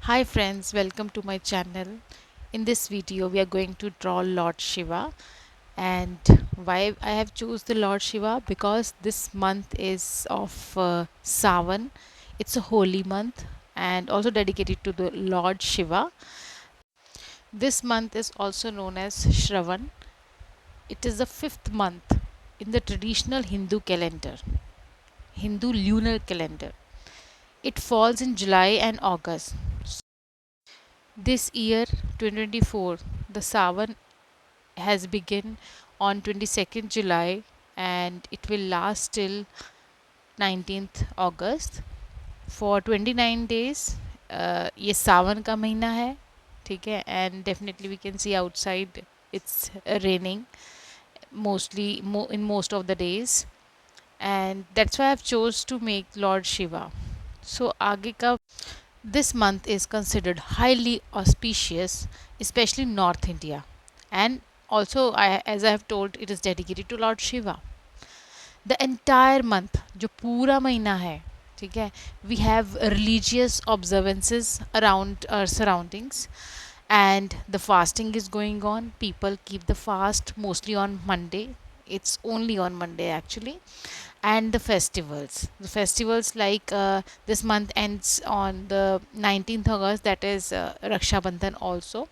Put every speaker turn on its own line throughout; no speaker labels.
Hi friends, welcome to my channel. In this video we are going to draw Lord Shiva. And why I have choose the Lord Shiva? Because this month is of Savan. It's a holy month and also dedicated to the Lord Shiva. This month is also known as Shravan. It is the fifth month in the traditional Hindu calendar, Hindu lunar calendar. It falls in July and August. This year, 2024, the Savan has begun on 22nd July and it will last till 19th August for 29 days. ये सावन का महीना है, ठीक है, and definitely we can see outside it's raining mostly in most of the days, and that's why I've chose to make Lord Shiva. So आगे का this month is considered highly auspicious, especially in North India, and also as I have told, it is dedicated to Lord Shiva. The entire month, जो पूरा महीना है, ठीक है, we have religious observances around our surroundings, and the fasting is going on. People keep the fast mostly on Monday. It's only on Monday actually. And the festivals like this month ends on the 19th August, that is Raksha Bandhan also,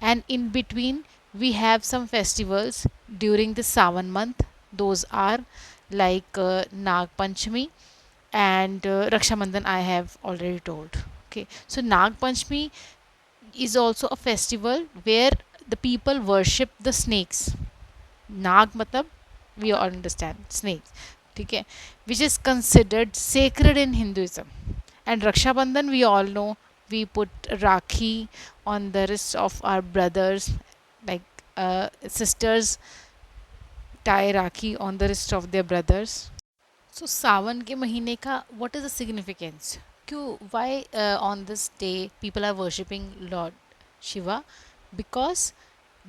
and in between we have some festivals during the Savan month. Those are like Nag Panchami and Raksha Bandhan, I have already told. Okay, so Nag Panchami is also a festival where the people worship the snakes. नाग मतलब we all understand snakes, ठीक है, which is considered sacred in Hinduism. And Raksha Bandhan, we all know, we put Rakhi on the wrists of our brothers, like sisters tie Rakhi on the wrist of their brothers. So सावन के महीने का what is the significance? क्यों, why on this day people are worshipping Lord Shiva? Because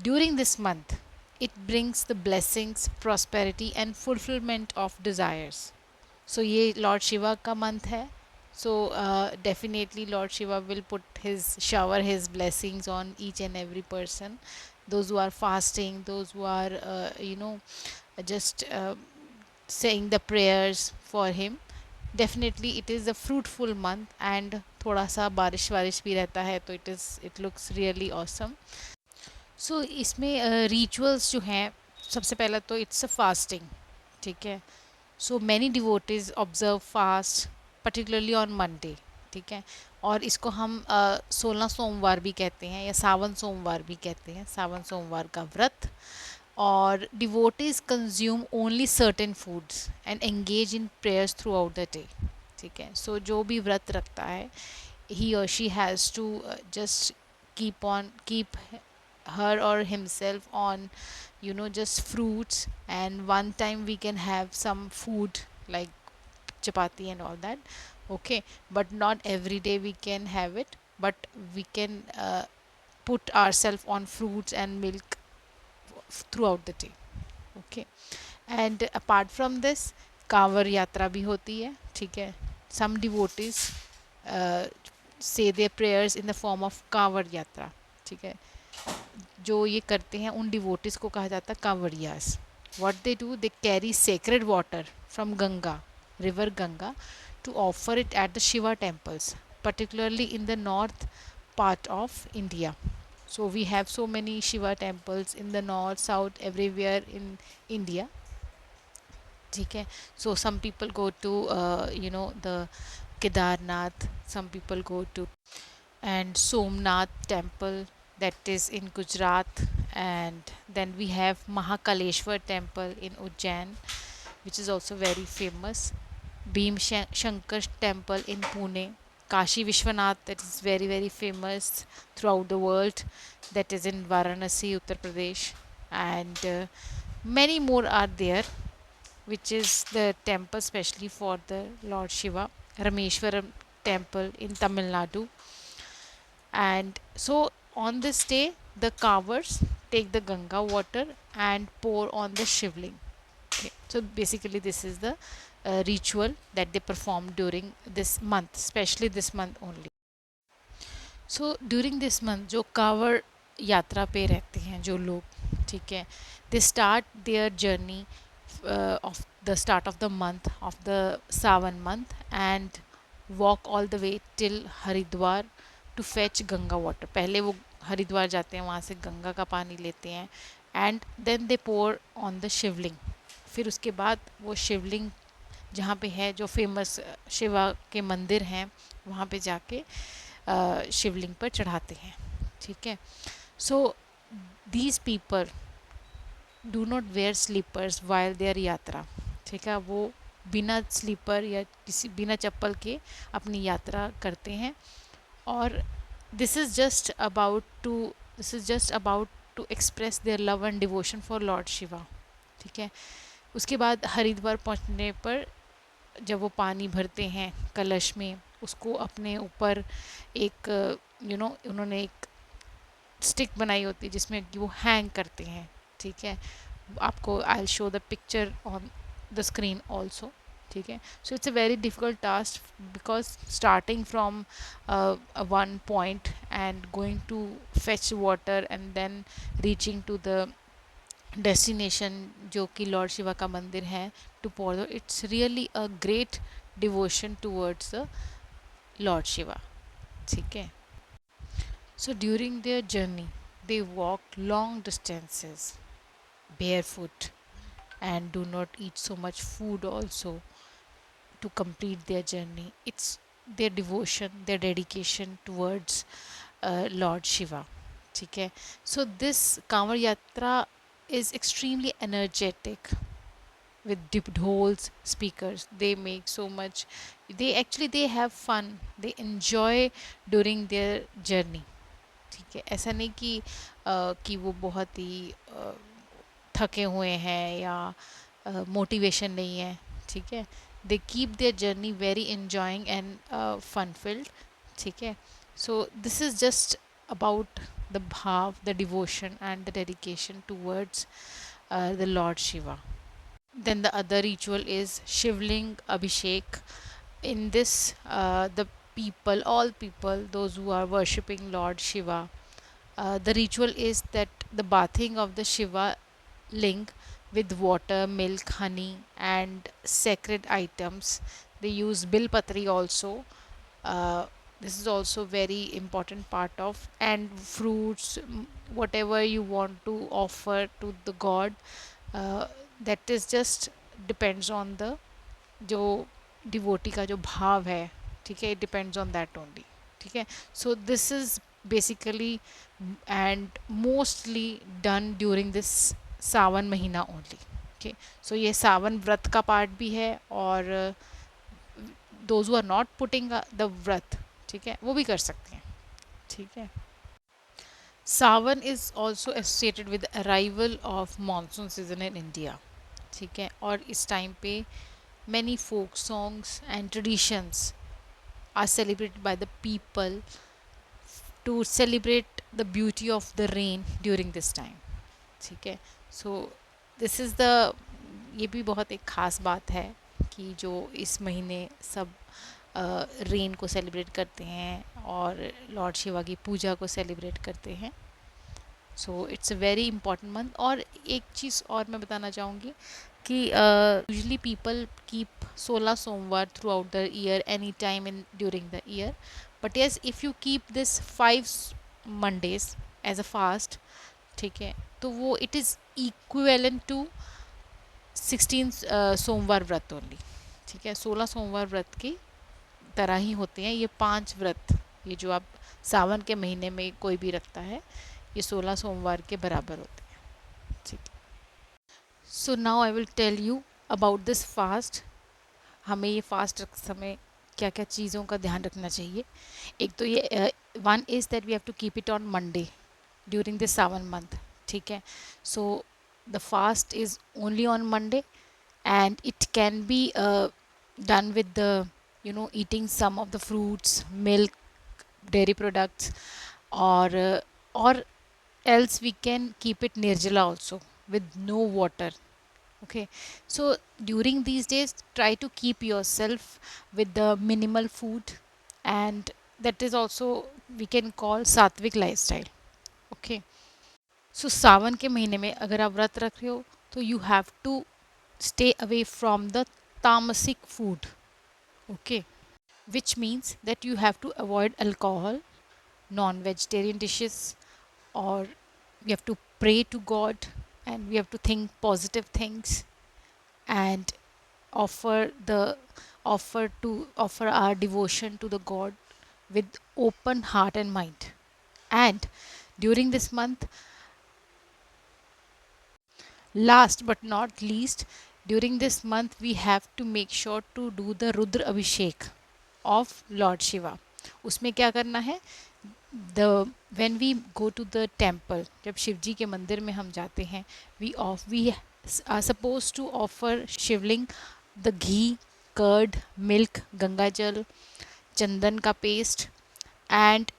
during this month it brings the blessings, prosperity and fulfillment of desires. So ये Lord Shiva का month है. So definitely Lord Shiva will put his shower his blessings on each and every person. Those who are fasting, those who are just saying the prayers for him. Definitely it is a fruitful month and थोड़ा सा बारिश वारिश भी रहता है, तो it looks really awesome. सो इसमें rituals जो हैं, सबसे पहला तो इट्स अ फास्टिंग, ठीक है. So many devotees observe fast particularly on Monday, ठीक है. और इसको हम 16 सोमवार भी कहते हैं या सावन सोमवार भी कहते हैं, सावन सोमवार का व्रत. और devotees consume only certain foods and engage in prayers through out the day, ठीक है. सो जो भी व्रत रखता है, he or she has to just keep her or himself on just fruits, and one time we can have some food like chapati and all that. Okay, but not every day we can have it, but we can put ourselves on fruits and milk throughout the day. Okay, and apart from this, Kanwar यात्रा भी होती है, ठीक है. Some devotees say their prayers in the form of Kanwar यात्रा, ठीक है. जो ये करते हैं उन डिवोटिस को कहा जाता है Kanwariyas. What they do, they carry sacred water from Ganga, river Ganga, to offer it at the Shiva temples, particularly in the north part of India. So we have so many Shiva temples in the north, south, everywhere in India. ठीक है. So some people go to the Kedarnath, some people go to and Somnath temple, that is in Gujarat, and then we have Mahakaleshwar temple in Ujjain, which is also very famous. Shankar temple in Pune, Kashi Vishwanath, that is very very famous throughout the world, that is in Varanasi, Uttar Pradesh, and many more are there, which is the temple specially for the Lord Shiva. Rameshwaram temple in Tamil Nadu. And so on this day, the carvers take the Ganga water and pour on the Shivling. Okay. So basically, this is the ritual that they perform during this month, especially this month only. So during this month जो कांवड़ यात्रा पे रहते हैं जो लोग, ठीक है, they start their journey of the start of the month of the Sawan month and walk all the way till Haridwar to fetch Ganga water. पहले वो हरिद्वार जाते हैं, वहाँ से गंगा का पानी लेते हैं and then they pour on the Shivling. फिर उसके बाद वो शिवलिंग जहाँ पे है, जो फेमस शिवा के मंदिर हैं, वहाँ पे जाके शिवलिंग पर चढ़ाते हैं. ठीक है. So these people do not wear slippers while their yatra. ठीक है. वो बिना स्लीपर या किसी बिना चप्पल के अपनी यात्रा करते हैं. और this is just about to this is just about to express their love and devotion for lord Shiva. ठीक है. उसके बाद हरिद्वार पहुंचने पर जब वो पानी भरते हैं कलश में, उसको अपने ऊपर एक उन्होंने एक स्टिक बनाई होती है जिसमें कि वो हैंग करते हैं. ठीक है. आपको I will show the picture on the screen also. ठीक है. So it's a very difficult task because starting from one point and going to fetch water and then reaching to the destination जो कि lord Shiva का मंदिर है, to pour. It's really a great devotion towards the lord Shiva. ठीक है. So during their journey, they walk long distances barefoot and do not eat so much food also to complete their journey. It's their devotion, their dedication towards Lord Shiva. ठीक है. So this Kanwar Yatra is extremely energetic with dipped holes speakers. They make so much. They have fun. They enjoy during their journey. ठीक है. ऐसा नहीं कि वो बहुत ही थके हुए हैं या मोटिवेशन नहीं है. ठीक है. They keep their journey very enjoying and fun filled. ठीक है. So this is just about the bhav, the devotion and the dedication towards the lord Shiva. Then the other ritual is Shivling Abhishek. In this, the people, all people, those who are worshipping Lord Shiva, the ritual is that the bathing of the Shiva ling with water, milk, honey, and sacred items. They use bilpatri also. Uh, this is also very important part of, and fruits, whatever you want to offer to the god. That is just depends on the जो devotee का जो भाव है. ठीक है. It depends on that only. ठीक है. So this is basically and mostly done during this Sawan mahina only. Okay. सो ये सावन व्रत का पार्ट भी है और those who are not putting the vrat, ठीक है, वो भी कर सकते हैं. ठीक है. Sawan is also associated with arrival of monsoon season in India. ठीक है. और इस टाइम पे many folk songs and traditions are celebrated by the people to celebrate the beauty of the rain during this time. ठीक है. So this is the ये भी बहुत एक ख़ास बात है कि जो इस महीने सब रेन को सेलिब्रेट करते हैं और लॉर्ड शिवा की पूजा को सेलिब्रेट करते हैं. सो it's a very important month. और एक चीज़ और मैं बताना चाहूँगी कि usually people keep 16 Somvar throughout the year any time in during the year. But yes, if you keep this 5 Mondays as a fast, ठीक है, तो वो इट इज़ इक्विवेलेंट टू 16 सोमवार व्रत ओनली. ठीक है. 16 सोमवार व्रत की तरह ही होते हैं ये 5 व्रत. ये जो आप सावन के महीने में कोई भी रखता है, ये 16 सोमवार के बराबर होते हैं. ठीक है. So now I will tell you about this fast. हमें ये फास्ट रखते समय क्या क्या चीज़ों का ध्यान रखना चाहिए. एक तो ये one is that we have to keep it on Monday during this Sawan month. ठीक है. So the fast is only on Monday and it can be done with the eating some of the fruits, milk, dairy products, or else we can keep it nirjala also with no water. Okay. So during these days, try to keep yourself with the minimal food and that is also we can call सात्विक lifestyle. Okay, सो सावन के महीने में अगर आप व्रत रख रहे हो तो you have to stay away from the tamasic food. Okay, which means that you have to avoid alcohol, non-vegetarian dishes, or we have to pray to God, and we have to think positive things, and offer the offer our devotion to the God with open heart and mind. And during this month, last but not least, during this month we have to make sure to do the Rudra Abhishek of Lord Shiva. उसमें क्या करना है, the when we go to the temple, जब शिव जी के मंदिर में हम जाते हैं, we are suppose to offer Shivling the ghee, curd, milk, Ganga jal, chandan का paste, and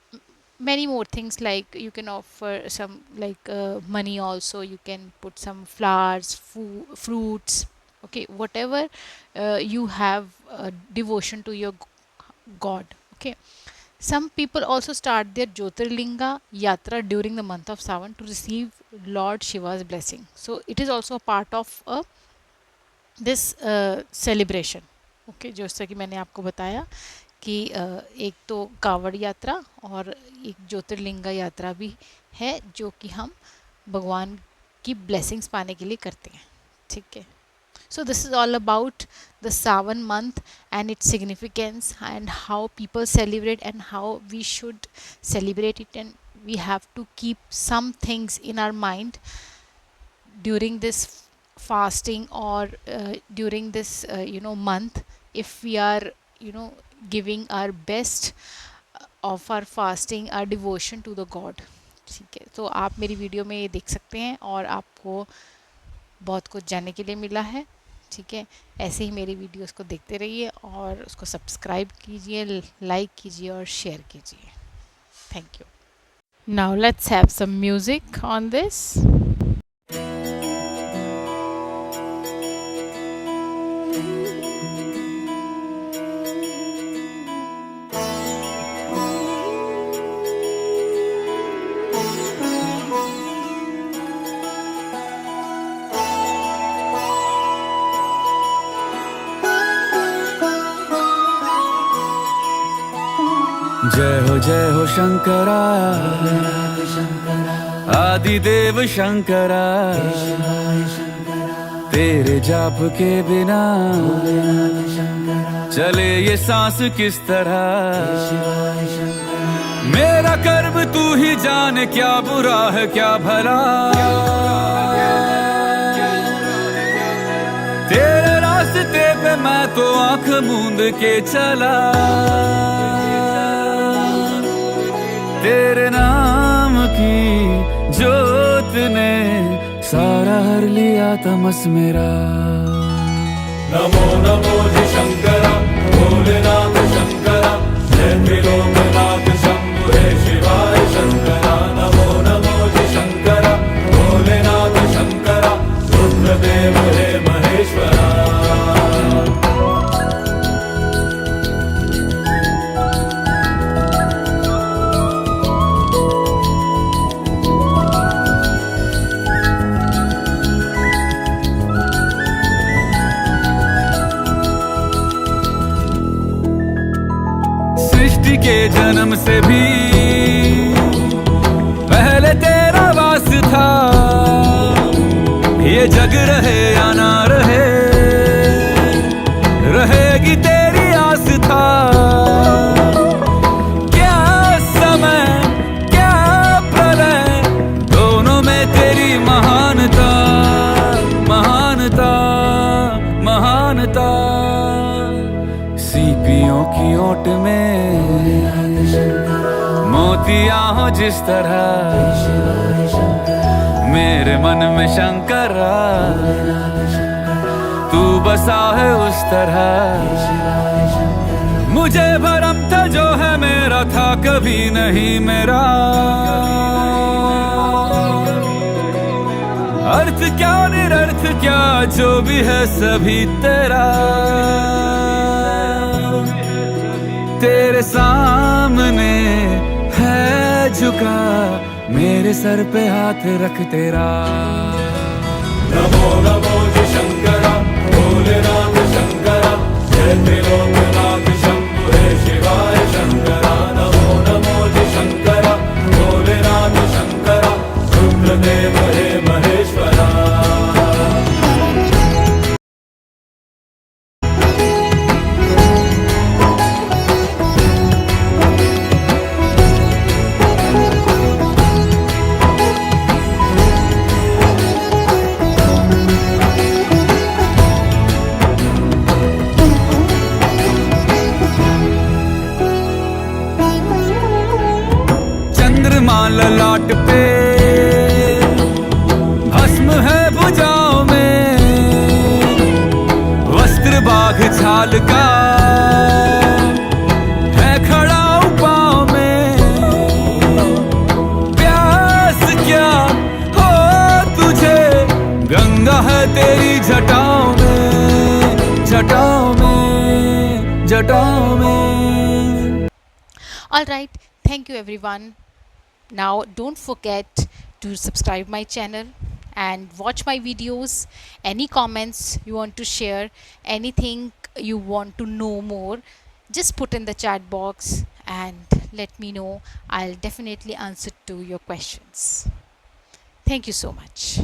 many more things, like you can offer some like money also, you can put some flowers, fruits, okay, whatever you have devotion to your god. Okay, some people also start their Jyotirlinga yatra during the month of Sawan to receive Lord Shiva's blessing, so it is also a part of this celebration. Okay, जैसा कि मैंने आपको बताया कि एक तो कावड़ यात्रा और एक ज्योतिर्लिंगा यात्रा भी है जो कि हम भगवान की ब्लेसिंग्स पाने के लिए करते हैं. ठीक है, so this is all about the Sawan month and its significance and how people celebrate and how we should celebrate it, and we have to keep some things in our mind during this fasting, or during this month, if we are giving our best of our fasting, our devotion to the God. ठीक है, तो आप मेरी video में ये देख सकते हैं और आपको बहुत कुछ जानने के लिए मिला है. ठीक है, ऐसे ही मेरी वीडियोस को देखते रहिए और उसको सब्सक्राइब कीजिए, लाइक कीजिए और शेयर कीजिए. Thank you. Now let's have some music on this.
जय हो शंकरा, आदिदेव शंकरा, तेरे जाप के बिना चले ये सांस किस तरह. मेरा कर्म तू ही जाने, क्या बुरा है क्या भला, तेरे रास्ते पे मैं तो आंख मूंद के चला. तेरे नाम की जोत ने सारा हर लिया तमस मेरा. नमो नमो जी शंकरा, भोलेनाथ शंकरा, जय त्रिलोकनाथ शंभु हे शिवाय शंकरा. नमो नमो जी शंकरा, भोलेनाथ शंकरा, रुद्रदेव हे महेश्वरा. के जन्म से भी पहले तेरा वास था, ये जग रहे या ना रहे, रहेगी तेरी आस था. क्या समय क्या प्रलय, दोनों में तेरी महानता, महानता, महानता. सीपियों की ओट में मोतियां हो जिस तरह, मेरे मन में शंकरा तू बसा है उस तरह. मुझे भरम था जो है मेरा था कभी नहीं मेरा, अर्थ क्या निरर्थ क्या जो भी है सभी तेरा. तेरे सामने है झुका, मेरे सर पे हाथ रख तेरा। नमो नमो जी शंकरा, भोलेनाथ शंकरा, जय त्रिलोकनाथ शंभु हे शिवाय शंकरा। नमो नमो जी शंकरा, भोलेनाथ शंकरा, रुद्रदेव हे महेश्वरा। चंद्रमा ललाट पे, भस्म है भुजाओं में, वस्त्र बाघ छाल का है खड़ा पाँव में। प्यास क्या हो तुझे, गंगा है तेरी जटाओं में, जटाओं में, जटाओं में।
All right, thank you everyone. Now don't forget to subscribe my channel and watch my videos. Any comments you want to share, anything you want to know more, just put in the chat box and let me know. I'll definitely answer to your questions. Thank you so much.